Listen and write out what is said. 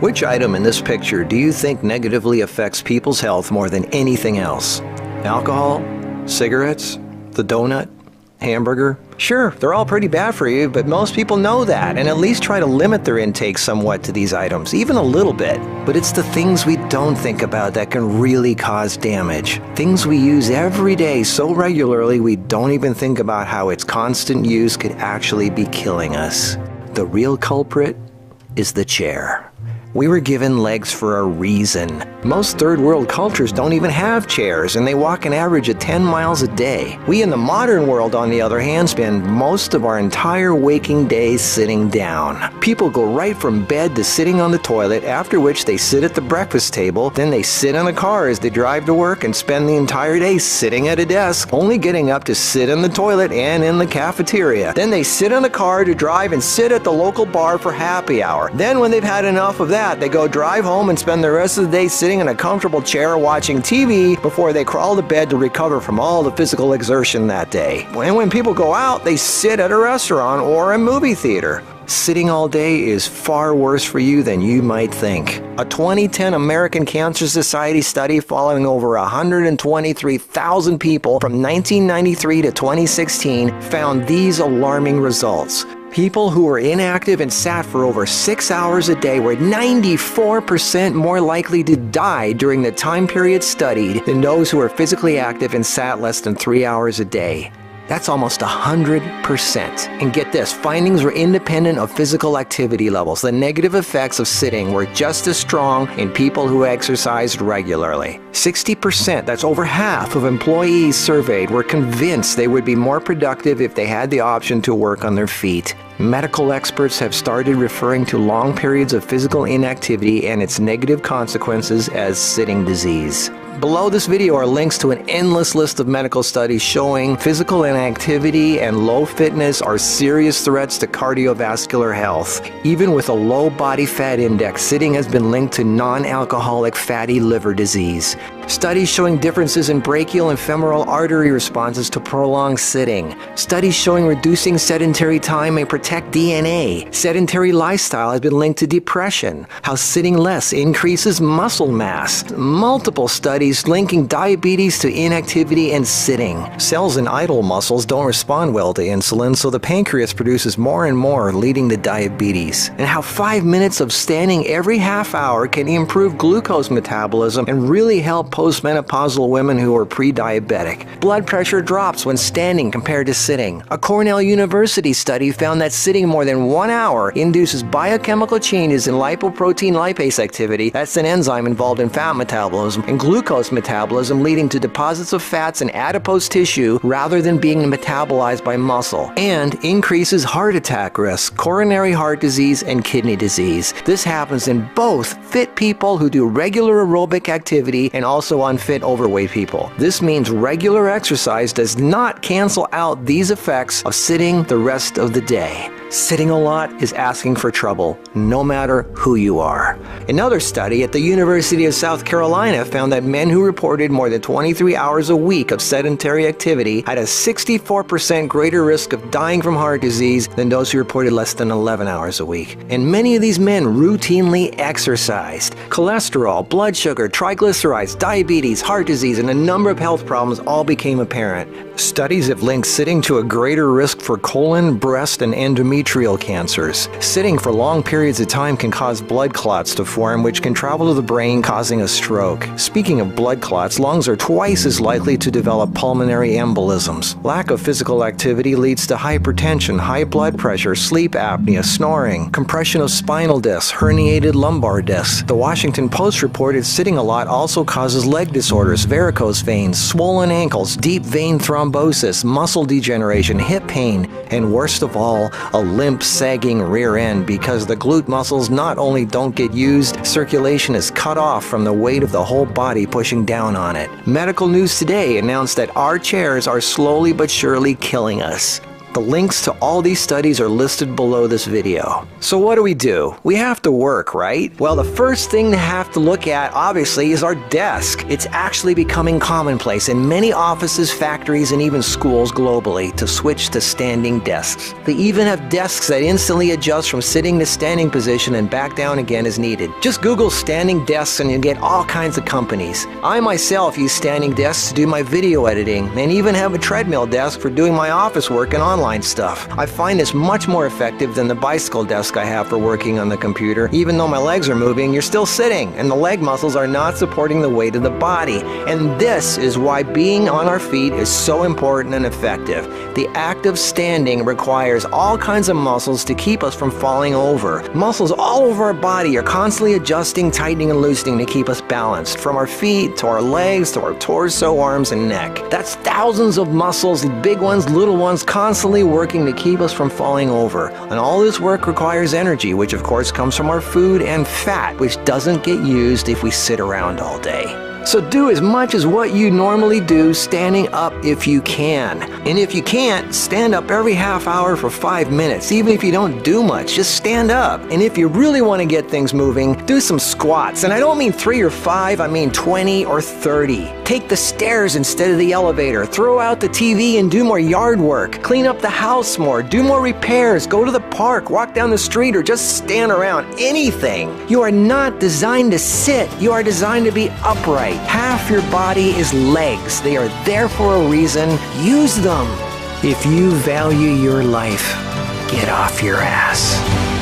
Which item in this picture do you think negatively affects people's health more than anything else? Alcohol? Cigarettes? The donut? Hamburger? Sure, they're all pretty bad for you, but most people know that and at least try to limit their intake somewhat to these items, even a little bit. But it's the things we don't think about that can really cause damage. Things we use every day so regularly we don't even think about how its constant use could actually be killing us. The real culprit is the chair. We were given legs for a reason. Most third world cultures don't even have chairs, and they walk an average of 10 miles a day. We in the modern world, on the other hand, spend most of our entire waking days sitting down. People go right from bed to sitting on the toilet, after which they sit at the breakfast table, then they sit in the car as they drive to work and spend the entire day sitting at a desk, only getting up to sit in the toilet and in the cafeteria. Then they sit in the car to drive and sit at the local bar for happy hour. Then when they've had enough of that, they go drive home and spend the rest of the day sitting in a comfortable chair watching TV before they crawl to bed to recover from all the physical exertion that day. And when people go out, they sit at a restaurant or a movie theater. Sitting all day is far worse for you than you might think. A 2010 American Cancer Society study following over 123,000 people from 1993 to 2016 found these alarming results. People who were inactive and sat for over 6 hours a day were 94% more likely to die during the time period studied than those who were physically active and sat less than 3 hours a day. That's almost 100%. And get this, findings were independent of physical activity levels. The negative effects of sitting were just as strong in people who exercised regularly. 60%, that's over half of employees surveyed, were convinced they would be more productive if they had the option to work on their feet. Medical experts have started referring to long periods of physical inactivity and its negative consequences as sitting disease. Below this video are links to an endless list of medical studies showing physical inactivity and low fitness are serious threats to cardiovascular health. Even with a low body fat index, sitting has been linked to non-alcoholic fatty liver disease. Studies showing differences in brachial and femoral artery responses to prolonged sitting. Studies showing reducing sedentary time may protect DNA. Sedentary lifestyle has been linked to depression. How sitting less increases muscle mass. Multiple studies linking diabetes to inactivity and sitting. Cells in idle muscles don't respond well to insulin, so the pancreas produces more and more, leading to diabetes. And how 5 minutes of standing every half hour can improve glucose metabolism and really help postmenopausal women who are pre-diabetic. Blood pressure drops when standing compared to sitting. A Cornell University study found that sitting more than 1 hour induces biochemical changes in lipoprotein lipase activity, that's an enzyme involved in fat metabolism, and glucose metabolism, leading to deposits of fats in adipose tissue rather than being metabolized by muscle, and increases heart attack risk, coronary heart disease, and kidney disease. This happens in both fit people who do regular aerobic activity and also unfit overweight people. This means regular exercise does not cancel out these effects of sitting the rest of the day. Sitting a lot is asking for trouble, no matter who you are. Another study at the University of South Carolina found that men who reported more than 23 hours a week of sedentary activity had a 64% greater risk of dying from heart disease than those who reported less than 11 hours a week. And many of these men routinely exercised. Cholesterol, blood sugar, triglycerides, diabetes, heart disease, and a number of health problems all became apparent. Studies have linked sitting to a greater risk for colon, breast, and endometrial cancers. Sitting for long periods of time can cause blood clots to form, which can travel to the brain, causing a stroke. Speaking of blood clots, lungs are twice as likely to develop pulmonary embolisms. Lack of physical activity leads to hypertension, high blood pressure, sleep apnea, snoring, compression of spinal discs, herniated lumbar discs. The Washington Post reported sitting a lot also causes leg disorders, varicose veins, swollen ankles, deep vein thrombosis, muscle degeneration, hip pain, and worst of all, a limp, sagging rear end because the glute muscles not only don't get used, circulation is cut off from the weight of the whole body pushing down on it. Medical News Today announced that our chairs are slowly but surely killing us. The links to all these studies are listed below this video. So what do? We have to work, right? Well, the first thing to have to look at, obviously, is our desk. It's actually becoming commonplace in many offices, factories, and even schools globally to switch to standing desks. They even have desks that instantly adjust from sitting to standing position and back down again as needed. Just Google standing desks and you'll get all kinds of companies. I myself use standing desks to do my video editing and even have a treadmill desk for doing my office work and online stuff. I find this much more effective than the bicycle desk I have for working on the computer. Even though my legs are moving, you're still sitting, and the leg muscles are not supporting the weight of the body. And this is why being on our feet is so important and effective. The act of standing requires all kinds of muscles to keep us from falling over. Muscles all over our body are constantly adjusting, tightening, and loosening to keep us balanced, from our feet to our legs to our torso, arms, and neck. That's thousands of muscles, big ones, little ones, constantly working to keep us from falling over. And all this work requires energy, which of course comes from our food, and fat, which doesn't get used if we sit around all day. So do as much as what you normally do standing up if you can. And if you can't, stand up every half hour for 5 minutes. Even if you don't do much, just stand up. And if you really want to get things moving, do some squats. And I don't mean 3 or 5, I mean 20 or 30. Take the stairs instead of the elevator. Throw out the TV and do more yard work. Clean up the house more. Do more repairs. Go to the park. Walk down the street or just stand around. Anything. You are not designed to sit. You are designed to be upright. Half your body is legs. They are there for a reason. Use them. If you value your life, get off your ass.